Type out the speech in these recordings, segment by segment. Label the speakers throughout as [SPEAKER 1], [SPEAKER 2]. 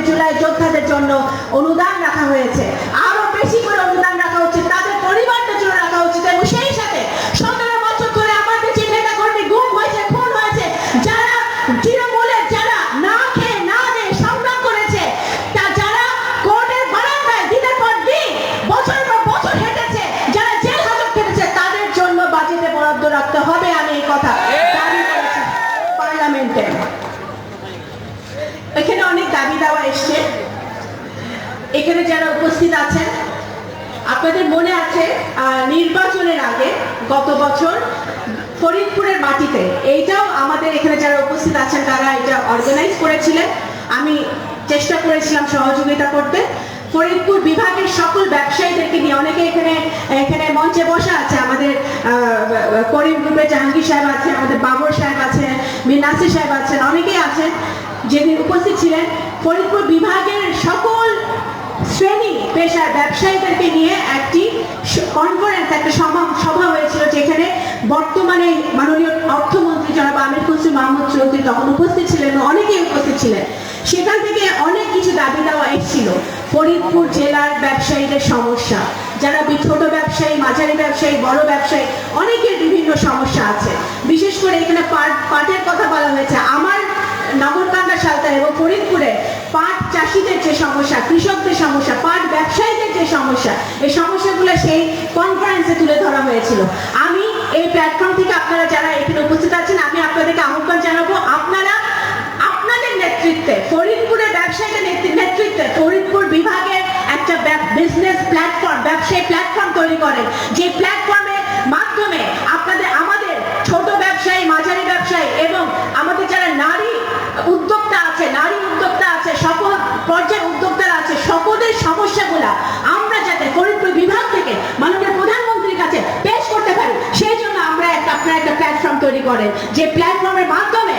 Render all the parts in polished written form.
[SPEAKER 1] জুলাই যোদ্ধাদের জন্য অনুদান রাখা হয়েছে, আরো বেশি করে অনুদান রাখা হচ্ছে, তাদের পরিবারদের জন্য রাখা হচ্ছে। এবং সেই সাথে 17 বছর ধরে আমাদের যে নেতা কর্মী গুম হয়েছে, খুন হয়েছে, যারা তৃণমূলে যারা না খেয়ে না দিয়ে সংগ্রাম করেছে, যারা কোর্টের বারান্দায় দিনের পর দিন বছরের পর বছর হেঁটেছে, যারা জেল হাজত কেটেছে, তাদের জন্য বাজেটে বরাদ্দ রাখতে হবে। আমি এই কথা দাবি করেছি পার্লামেন্টে। এখানে অনেক দাবি দেওয়া এসছে, এখানে যারা উপস্থিত আছেন আপনাদের মনে আছে নির্বাচনের আগে গত বছর ফরিদপুরের মাটিতে, এইটাও আমাদের এখানে যারা উপস্থিত আছেন তারা এটা অর্গানাইজ করেছিলেন, আমি চেষ্টা করেছিলাম সহযোগিতা করতে। ফরিদপুর বিভাগের সকল ব্যবসায়ীদেরকে নিয়ে, অনেকে এখানে মঞ্চে বসা আছে, আমাদের করিম গ্রুপের জাহাঙ্গীর সাহেব আছে, আমাদের বাবর সাহেব আছেন, মীর নাসির সাহেব আছেন, অনেকেই আছেন যেদিন উপস্থিত ছিলেন। ফরিদপুর বিভাগের সকল শ্রেণী পেশার ব্যবসায়ীদেরকে নিয়ে একটি কনফারেন্স, একটা সভা হয়েছিল, যেখানে বর্তমানে মাননীয় অর্থমন্ত্রী জনাব আমির খসরু মাহমুদ চৌধুরী তখন উপস্থিত ছিলেন, অনেকেই উপস্থিত ছিলেন। সেখান থেকে অনেক কিছু দাবি দেওয়া এসেছিল। ফরিদপুর জেলার ব্যবসায়ীদের সমস্যা, যারা ছোট ব্যবসায়ী, মাঝারি ব্যবসায়ী, বড় ব্যবসায়ী, অনেকের বিভিন্ন সমস্যা আছে। বিশেষ করে এখানে পাটের কথা বলা হয়েছে। আমার নগরকান্দা, সালতার এবং ফরিদপুরে পাট চাষিদের যে সমস্যা, কৃষকদের সমস্যা, পাট ব্যবসায়ীদের যে সমস্যা, এই সমস্যাগুলো সেই কনফারেন্সে তুলে ধরা হয়েছিল। আমি এই প্ল্যাটফর্ম থেকে আপনারা যারা এখানে উপস্থিত আছেন, আমি আপনাদেরকে আহ্বান জানাবো, আপনারা আপনাদের নেতৃত্বে, ফরিদপুরের ব্যবসায়ীদের নেতৃত্বে ফরিদপুর বিভাগের একটা বিজনেস প্ল্যাটফর্ম, ব্যবসায়ী প্ল্যাটফর্ম তৈরি করেন, যে প্ল্যাটফর্মের মাধ্যমে আমাদের ছোট ব্যবসায়ী, মাঝারি ব্যবসায়ী এবং আমাদের যারা নারী উদ্যোক্তা আছে, সকল পর্যায়ের উদ্যোক্তারা আছে, সকলের সমস্যাগুলা আমরা যাতে ফরিদপুর বিভাগ থেকে মাননীয় প্রধানমন্ত্রীর কাছে পেশ করতে পারি, সেই জন্য আপনারা একটা প্ল্যাটফর্ম তৈরি করেন, যে প্ল্যাটফর্মের মাধ্যমে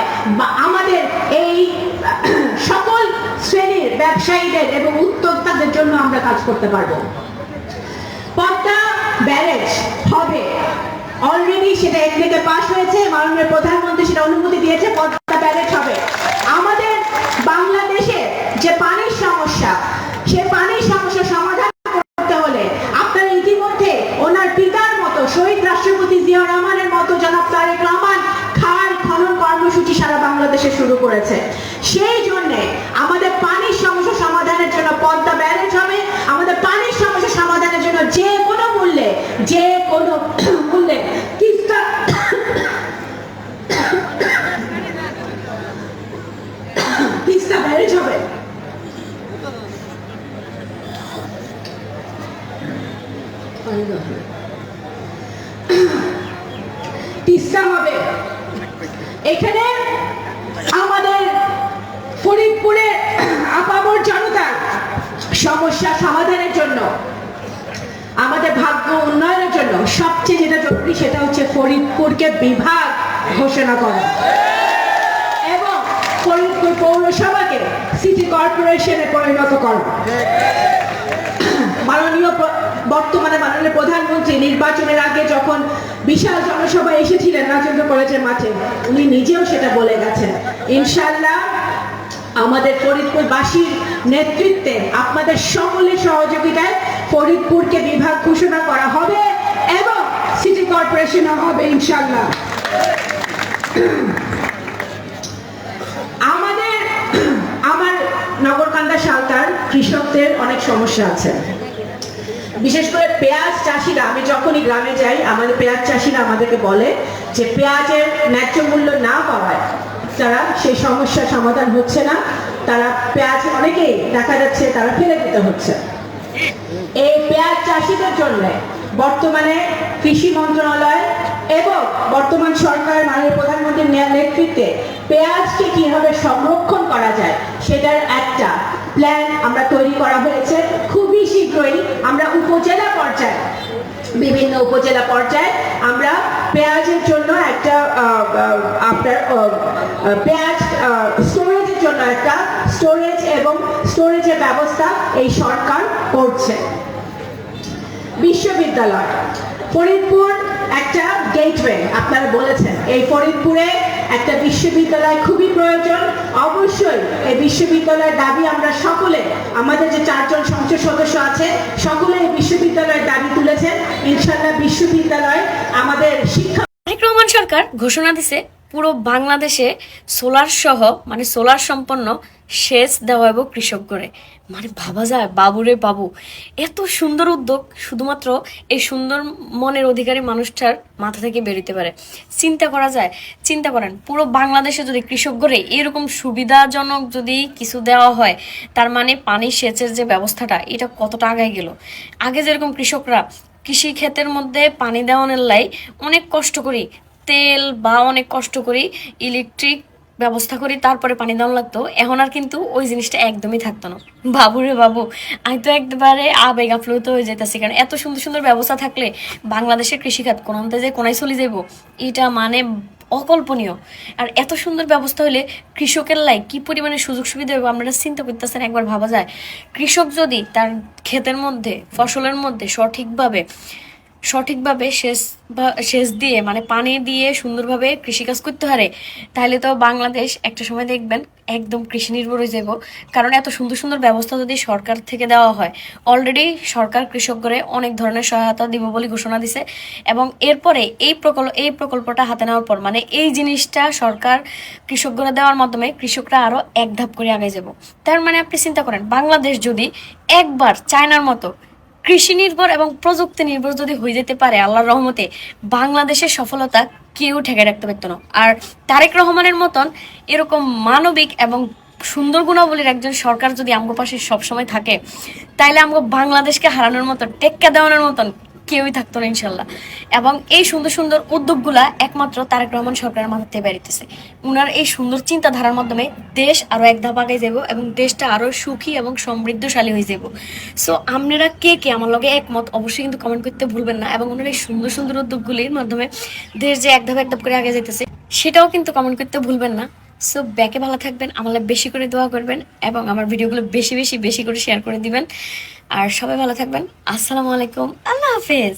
[SPEAKER 1] আমাদের এই সকল শ্রেণীর ব্যবসায়ীদের এবং উদ্যোক্তাদের জন্য আমরা কাজ করতে পারবো। পদ্মা ব্যারেজ হবে, অলরেডি সেটা একদিকে পাস হয়েছে, মাননীয় প্রধানমন্ত্রী সেটা অনুমতি দিয়েছে, পদ্মা ব্যারেজ হবে। আমাদের বাংলাদেশে যে পানির সমস্যা, সে পানির সমস্যা সমাধান করতে হলে আপনারা ইতিমধ্যে ওনার পিতার মতো শহীদ রাষ্ট্রপতি জিয়াউর রহমানের মতো জনাব তারেক রহমান খাল খনন কর্মসূচি সারা বাংলাদেশে শুরু করেছে। সেই জন্য আমাদের পানির সমস্যা সমাধানের জন্য পদ্মা ব্যারেজ হবে। আমাদের পানির সমস্যা সমাধানের জন্য যে কোনো মূল্যে তিস্তা ব্যারেজ হবে। তিস্তা হবে। এখানে আমাদের ফরিদপুরে আপামর জনতার সমস্যা সমাধানের জন্য, আমাদের ভাগ্য উন্নয়নের জন্য সবচেয়ে যেটা জরুরি সেটা হচ্ছে ফরিদপুরকে বিভাগ ঘোষণা করা এবং ফরিদপুর পৌরসভাকে সিটি কর্পোরেশনে পরিণত করা। বর্তমানে মাননীয় প্রধানমন্ত্রী নির্বাচনের আগে যখন বিশাল জনসভা এসেছিলেন রাজেন্দ্র কলেজের মাঠে, উনি নিজেও সেটা বলে গেছেন, ইনশাআল্লাহ আমাদের ফরিদপুরবাসীর নেতৃত্বে আপনাদের সকলের সহযোগিতায় ফরিদপুরকে বিভাগ ঘোষণা করা হবে এবং সিটি কর্পোরেশন হবে ইনশাআল্লাহ। আমার নগরকান্দা, সালতার কৃষকদের অনেক সমস্যা আছে, বিশেষ করে পেঁয়াজ চাষিরা। আমি যখনই গ্রামে যাই, আমাদের পেঁয়াজ চাষিরা আমাদেরকে বলে যে পেঁয়াজের ন্যায্য মূল্য না পাওয়ায় তারা সেই সমস্যার সমাধান হচ্ছে না, তারা পেঁয়াজ অনেকেই দেখা যাচ্ছে তারা ফেলে দিতে হচ্ছে। এই পেঁয়াজ চাষিদের জন্য বর্তমানে কৃষি মন্ত্রণালয় এবং বর্তমান সরকারের মাননীয় প্রধানমন্ত্রীর নেতৃত্বে পেঁয়াজকে কিভাবে সংরক্ষণ করা যায় সেটার একটা প্ল্যান আমরা তৈরি করা হয়েছে। খুবই শীঘ্রই আমরা উপজেলা পর্যায়ে, বিভিন্ন উপজেলা পর্যায়ে আমরা পেঁয়াজের জন্য একটা আপনার পেঁয়াজ স্টোরেজের জন্য একটা স্টোরেজের ব্যবস্থা এই সরকার করছে। বিশ্ববিদ্যালয় ফরিদপুর একটা গেটওয়ে, আপনারা বলেছেন এই ফরিদপুরে একটা বিশ্ববিদ্যালয় খুবই প্রয়োজন। অবশ্যই এই বিশ্ববিদ্যালয়ের দাবি আমরা সকলে, আমাদের যে 4 জন সংসদ সদস্য আছে সকলে এই বিশ্ববিদ্যালয়ের দাবি তুলেছেন। ইনশাআল্লাহ বিশ্ববিদ্যালয় আমাদের শিক্ষা।
[SPEAKER 2] তারেক রহমান সরকার ঘোষণা দিছে পুরো বাংলাদেশে সোলার সহ মানে সোলার সম্পন্ন সেচ দেওয়া এবং কৃষক করে, মানে ভাবা যায় বাবুরে বাবু, এত সুন্দর উদ্যোগ শুধুমাত্র এই সুন্দর মনের অধিকারী মানুষটার মাথা থেকে বেরোতে পারে। চিন্তা করা যায়, চিন্তা করেন পুরো বাংলাদেশে যদি কৃষক করে এরকম সুবিধাজনক যদি কিছু দেওয়া হয়, তার মানে পানি সেচের যে ব্যবস্থাটা এটা কতটা আগায় গেল। আগে যেরকম কৃষকরা কৃষি ক্ষেতের মধ্যে পানি দেওয়ানোর লাই অনেক কষ্ট করি, তেল বা অনেক কষ্ট করি, ইলেকট্রিক ব্যবস্থা করি, তারপরে পানি দেওয়া লাগতো। এখন আর কিন্তু ওই জিনিসটা একদমই থাকতো না। বাবুরে বাবু, আমি তো একবারে আবেগ আপ্লুত হয়ে যেতেছি, কারণ এত সুন্দর সুন্দর ব্যবস্থা থাকলে বাংলাদেশের কৃষিখাত কোনাতে যে কোনায় চলে যাইব এটা মানে অকল্পনীয়। আর এত সুন্দর ব্যবস্থা হলে কৃষকের লাই কি পরিমাণে সুযোগ সুবিধা হবে আপনারা চিন্তা করতেছেন, একবার ভাবা যায়। কৃষক যদি তার ক্ষেতের মধ্যে ফসলের মধ্যে সঠিকভাবে সেচ দিয়ে মানে পানি দিয়ে সুন্দরভাবে কৃষিকাজ করতে পারে, তাহলে তো বাংলাদেশ একটা সময় দেখবেন একদম কৃষি নির্ভর হয়ে যাব। কারণ এত সুন্দর সুন্দর ব্যবস্থা যদি সরকার থেকে দেওয়া হয়, অলরেডি সরকার কৃষকদের অনেক ধরনের সহায়তা দিব বলে ঘোষণা দিছে। এবং এরপরে এই প্রকল্পটা হাতে নেওয়ার পর মানে এই জিনিসটা সরকার কৃষকদের দেওয়ার মাধ্যমে কৃষকরা আরো এক ধাপ করে আগে যাব। তার মানে আপনি চিন্তা করেন বাংলাদেশ যদি একবার চায়নার মতো কৃষি নির্ভর এবং প্রযুক্তি নির্ভর যদি হয়ে যেতে পারে, আল্লাহর রহমতে বাংলাদেশের সফলতা কেউ ঠেকে রাখতে পারতো না। আর তারেক রহমানের মতন এরকম মানবিক এবং সুন্দর গুণাবলীর একজন সরকার যদি আমগো পাশে সবসময় থাকে, তাইলে আমগো বাংলাদেশকে হারানোর মতন টেক্কা দেওয়ানোর মতন কেউই থাকতো না ইনশাল্লাহ। এবং এই সুন্দর সুন্দর উদ্যোগগুলা একমাত্র তারেক রহমান সরকারের মাথাতে বেরিতেছে। উনার এই সুন্দর চিন্তাধারার মাধ্যমে দেশ আরো এক ধাপ আগে যাব এবং দেশটা আরো সুখী এবং সমৃদ্ধশালী হয়ে যাব। সো আপনারা কে কে আমার লগে একমত অবশ্যই কিন্তু কমেন্ট করতে ভুলবেন না। এবং ওনার এই সুন্দর সুন্দর উদ্যোগগুলির মাধ্যমে দেশ যে এক ধাপ করে আগে যেতেছে সেটাও কিন্তু কমেন্ট করতে ভুলবেন না। সো ব্যাকে ভালো থাকবেন, আমার বেশি করে দোয়া করবেন এবং আমার ভিডিওগুলো বেশি করে শেয়ার করে দিবেন। আর সবাই ভালো থাকবেন। আসসালামু আলাইকুম, আল্লাহ হাফেজ।